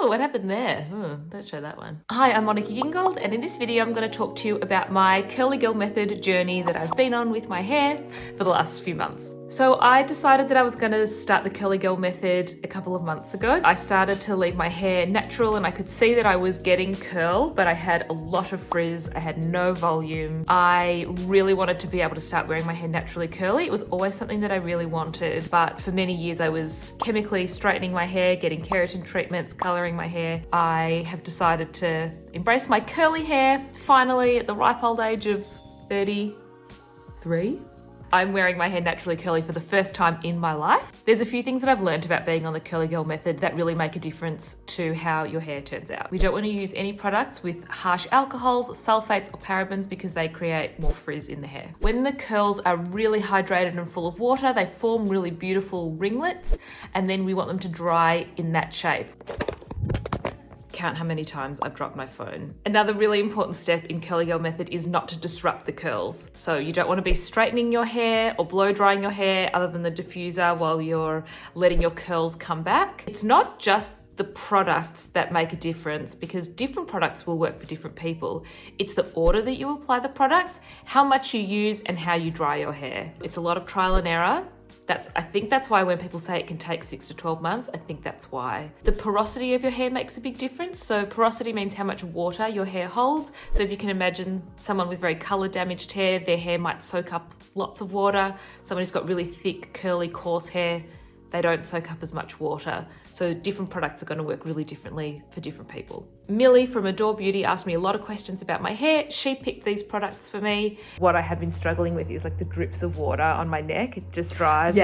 what happened there? Don't show that one. Hi, I'm Monica Gingold, and in this video I'm going to talk to you about my curly girl method journey that I've been on with my hair for the last few months. So I decided that I was going to start the curly girl method a couple of months ago. I started to leave my hair natural and I could see that I was getting curl, but I had a lot of frizz. I had no volume. I really wanted to be able to start wearing my hair naturally curly. It was always something that I really wanted, but for many years I was chemically straightening my hair, getting keratin treatments, coloring my hair. I have decided to embrace my curly hair finally at the ripe old age of 33. I'm wearing my hair naturally curly for the first time in my life. There's a few things that I've learned about being on the curly girl method that really make a difference to how your hair turns out. We don't want to use any products with harsh alcohols, sulfates, or parabens because they create more frizz in the hair. When the curls are really hydrated and full of water, they form really beautiful ringlets, and then we want them to dry in that shape. Count how many times I've dropped my phone. Another really important step in curly girl method is not to disrupt the curls. So you don't want to be straightening your hair or blow drying your hair other than the diffuser while you're letting your curls come back. It's not just the products that make a difference because different products will work for different people. It's the order that you apply the product, how much you use, and how you dry your hair. It's a lot of trial and error. I think that's why when people say it can take 6 to 12 months, I think that's why. The porosity of your hair makes a big difference. So porosity means how much water your hair holds. So if you can imagine someone with very color damaged hair, their hair might soak up lots of water. Someone who's got really thick, curly, coarse hair, they don't soak up as much water. So different products are going to work really differently for different people. Millie from Adore Beauty asked me a lot of questions about my hair. She picked these products for me. What I have been struggling with is like the drips of water on my neck. It just drives me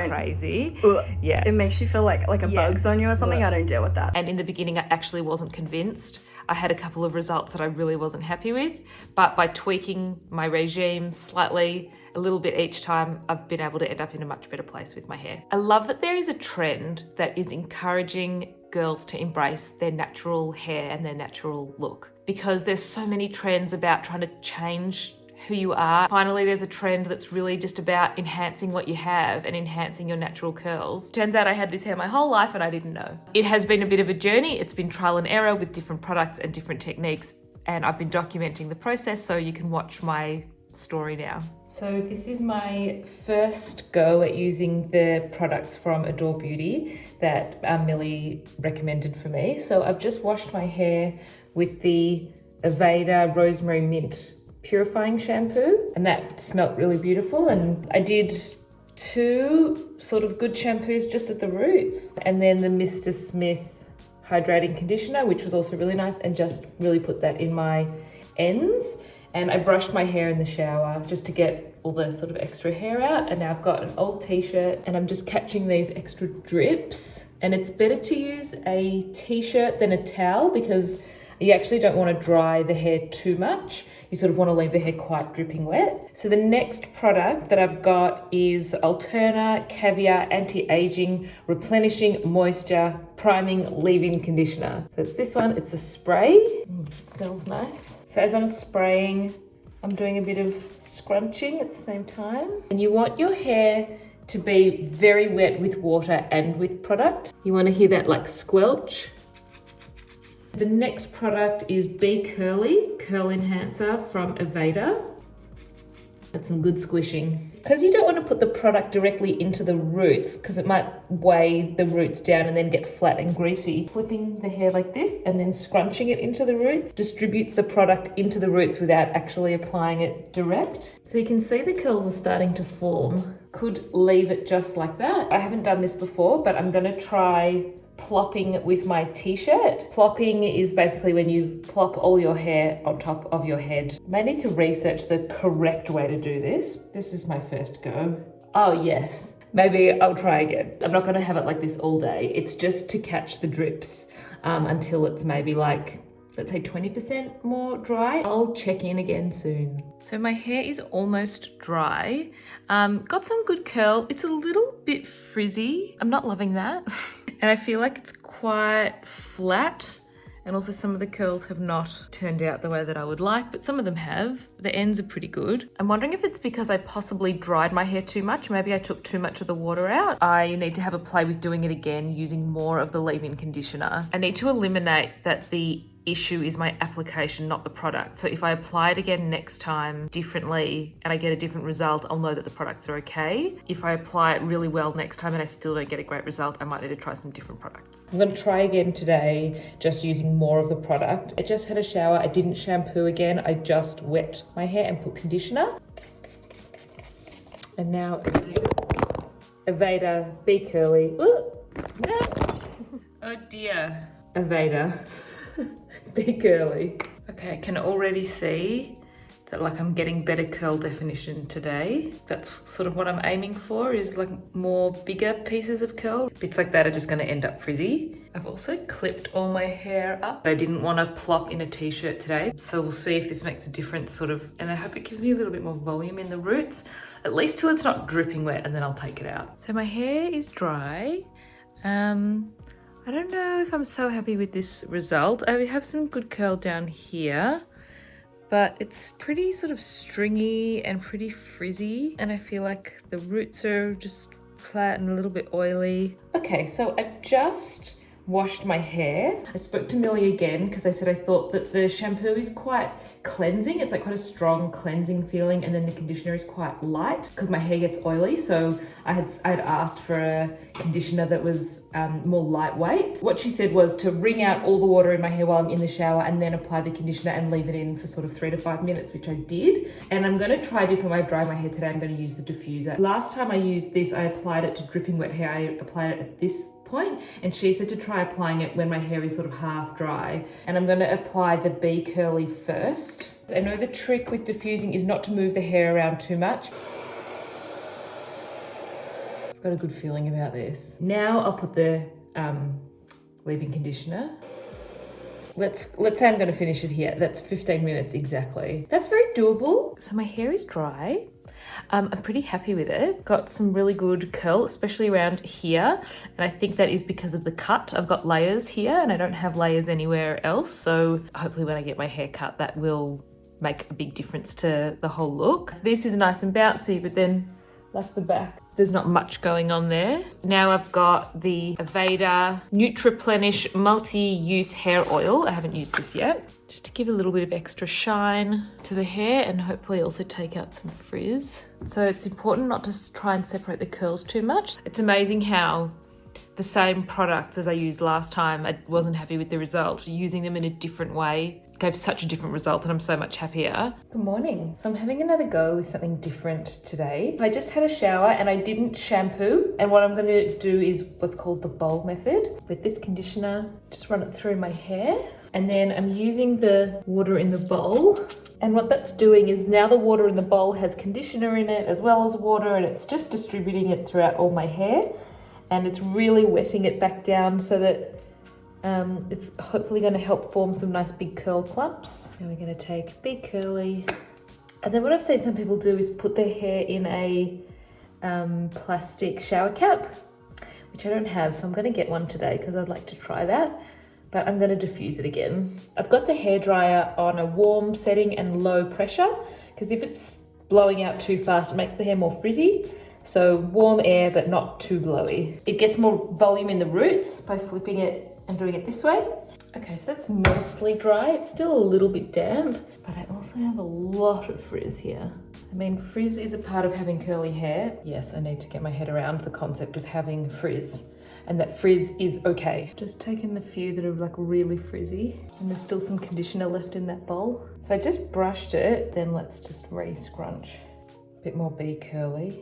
crazy. Yeah. It makes you feel like a bug's on you or something. I don't deal with that. And in the beginning, I actually wasn't convinced. I had a couple of results that I really wasn't happy with, but by tweaking my regime slightly, a little bit each time, I've been able to end up in a much better place with my hair. I love that there is a trend that is encouraging girls to embrace their natural hair and their natural look because there's so many trends about trying to change who you are. Finally, there's a trend that's really just about enhancing what you have and enhancing your natural curls. Turns out I had this hair my whole life and I didn't know. It has been a bit of a journey. It's been trial and error with different products and different techniques, and I've been documenting the process so you can watch my story now. So this is my first go at using the products from Adore Beauty that Millie recommended for me. So I've just washed my hair with the Aveda Rosemary Mint purifying shampoo, and that smelled really beautiful. And I did 2 sort of good shampoos just at the roots, and then the Mr. Smith hydrating conditioner, which was also really nice, and just really put that in my ends. And I brushed my hair in the shower just to get all the sort of extra hair out. And now I've got an old t-shirt and I'm just catching these extra drips. And it's better to use a t-shirt than a towel because you actually don't want to dry the hair too much. You sort of want to leave the hair quite dripping wet. So the next product that I've got is Alterna Caviar Anti-Aging Replenishing Moisture Priming Leave-In Conditioner. So it's this one, it's a spray. It smells nice. So as I'm spraying, I'm doing a bit of scrunching at the same time. And you want your hair to be very wet with water and with product. You want to hear that like squelch. The next product is Be Curly Curl Enhancer from Aveda. That's some good squishing. Because you don't want to put the product directly into the roots because it might weigh the roots down and then get flat and greasy. Flipping the hair like this and then scrunching it into the roots distributes the product into the roots without actually applying it direct. So you can see the curls are starting to form. Could leave it just like that. I haven't done this before, but I'm going to try plopping with my t-shirt. Plopping is basically when you plop all your hair on top of your head. May need to research the correct way to do this. This is my first go. Oh yes, maybe I'll try again. I'm not going to have it like this all day. It's just to catch the drips until it's maybe like, let's say 20% more dry. I'll check in again soon. So my hair is almost dry. Got some good curl. It's a little bit frizzy. I'm not loving that. And I feel like it's quite flat And also some of the curls have not turned out the way that I would like, but some of them have. The ends are pretty good. I'm wondering if it's because I possibly dried my hair too much. Maybe I took too much of the water out. I need to have a play with doing it again using more of the leave-in conditioner. I need to eliminate that the issue is my application, not the product. So if I apply it again next time differently and I get a different result, I'll know that the products are okay. If I apply it really well next time and I still don't get a great result, I might need to try some different products. I'm going to try again today, just using more of the product. I just had a shower. I didn't shampoo again. I just wet my hair and put conditioner. And now Aveda Be Curly. Ooh, no. Oh dear. Aveda Be Curly. Okay, I can already see that like I'm getting better curl definition today. That's sort of what I'm aiming for, is like more bigger pieces of curl. Bits like that are just gonna end up frizzy. I've also clipped all my hair up. I didn't want to plop in a t-shirt today, so we'll see if this makes a difference sort of, and I hope it gives me a little bit more volume in the roots, at least till it's not dripping wet, and then I'll take it out. So my hair is dry. I don't know if I'm so happy with this result. I have some good curl down here, but it's pretty sort of stringy and pretty frizzy. And I feel like the roots are just flat and a little bit oily. Okay, so I just washed my hair. I spoke to Millie again because I said I thought that the shampoo is quite cleansing. It's like quite a strong cleansing feeling, and then the conditioner is quite light because my hair gets oily. So I'd asked for a conditioner that was more lightweight. What she said was to wring out all the water in my hair while I'm in the shower and then apply the conditioner and leave it in for sort of 3 to 5 minutes, which I did. And I'm gonna try a different way of drying my hair today. I'm gonna use the diffuser. Last time I used this, I applied it to dripping wet hair. I applied it at this point, and she said to try applying it when my hair is sort of half dry. And I'm going to apply the Be Curly first. I know the trick with diffusing is not to move the hair around too much. I've got a good feeling about this. Now I'll put the leave-in conditioner. Let's say I'm going to finish it here. That's 15 minutes exactly. That's very doable. So my hair is dry. I'm pretty happy with it. Got some really good curl, especially around here. And I think that is because of the cut. I've got layers here and I don't have layers anywhere else. So hopefully when I get my hair cut, that will make a big difference to the whole look. This is nice and bouncy, but then like the back, there's not much going on there. Now I've got the Aveda Nutriplenish Multi-Use Hair Oil. I haven't used this yet. Just to give a little bit of extra shine to the hair and hopefully also take out some frizz. So it's important not to try and separate the curls too much. It's amazing how the same products as I used last time, I wasn't happy with the result. Using them in a different way gave such a different result and I'm so much happier. Good morning. So I'm having another go with something different today. I just had a shower and I didn't shampoo. And what I'm going to do is what's called the bowl method. With this conditioner, just run it through my hair. And then I'm using the water in the bowl. And what that's doing is now the water in the bowl has conditioner in it as well as water, and it's just distributing it throughout all my hair. And it's really wetting it back down so that it's hopefully going to help form some nice big curl clumps. And we're going to take Be Curly. And then what I've seen some people do is put their hair in a plastic shower cap, which I don't have, so I'm going to get one today because I'd like to try that. But I'm going to diffuse it again. I've got the hairdryer on a warm setting and low pressure, because if it's blowing out too fast, it makes the hair more frizzy. So warm air, but not too blowy. It gets more volume in the roots by flipping it and doing it this way. Okay, so that's mostly dry. It's still a little bit damp, but I also have a lot of frizz here. I mean, frizz is a part of having curly hair. Yes, I need to get my head around the concept of having frizz, and that frizz is okay. Just taking the few that are like really frizzy, and there's still some conditioner left in that bowl. So I just brushed it, then let's just re-scrunch. A bit more Be Curly.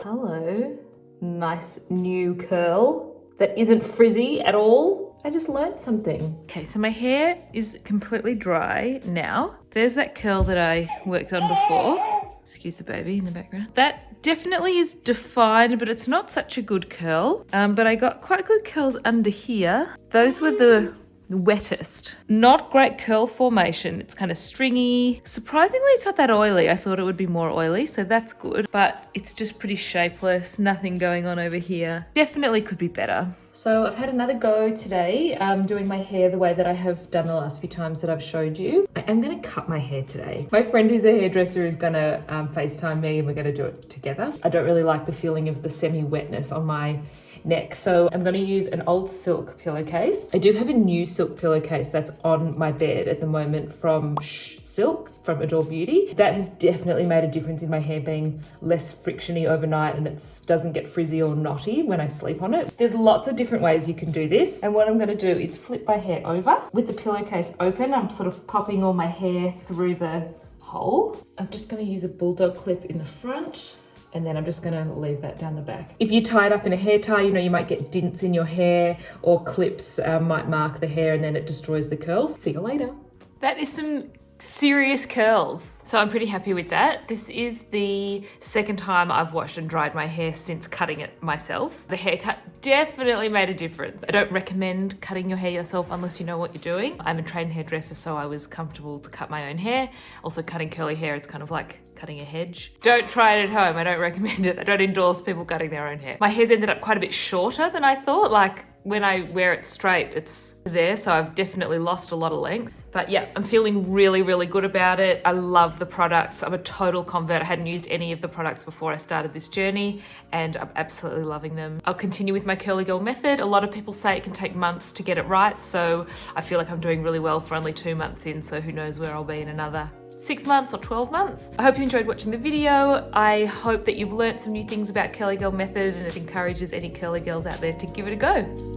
Hello, nice new curl that isn't frizzy at all. I just learned something. Okay, so my hair is completely dry now. There's that curl that I worked on before. Excuse the baby in the background. That definitely is defined, but it's not such a good curl. But I got quite good curls under here. Those were the wettest. Not great curl formation. It's kind of stringy. Surprisingly, it's not that oily. I thought it would be more oily, so that's good. But it's just pretty shapeless. Nothing going on over here. Definitely could be better. So I've had another go today doing my hair the way that I have done the last few times that I've showed you. I am going to cut my hair today. My friend who's a hairdresser is going to FaceTime me and we're going to do it together. I don't really like the feeling of the semi-wetness on my neck, so I'm going to use an old silk pillowcase. I do have a new silk pillowcase that's on my bed at the moment from Silk from Adore Beauty. That has definitely made a difference in my hair being less frictiony overnight, and it doesn't get frizzy or knotty when I sleep on it. There's lots of different ways you can do this, and what I'm going to do is flip my hair over with the pillowcase open. I'm sort of popping all my hair through the hole. I'm just going to use a bulldog clip in the front, and then I'm just gonna leave that down the back. If you tie it up in a hair tie, you know, you might get dints in your hair, or clips might mark the hair and then it destroys the curls. See you later. That is some serious curls. So I'm pretty happy with that. This is the second time I've washed and dried my hair since cutting it myself. The haircut definitely made a difference. I don't recommend cutting your hair yourself unless you know what you're doing. I'm a trained hairdresser, so I was comfortable to cut my own hair. Also, cutting curly hair is kind of like cutting a hedge. Don't try it at home. I don't recommend it. I don't endorse people cutting their own hair. My hair's ended up quite a bit shorter than I thought. Like when I wear it straight, it's there. So I've definitely lost a lot of length. But yeah, I'm feeling really, really good about it. I love the products. I'm a total convert. I hadn't used any of the products before I started this journey, and I'm absolutely loving them. I'll continue with my Curly Girl method. A lot of people say it can take months to get it right. So I feel like I'm doing really well for only 2 months in. So who knows where I'll be in another 6 months or 12 months. I hope you enjoyed watching the video. I hope that you've learnt some new things about Curly Girl method and it encourages any curly girls out there to give it a go.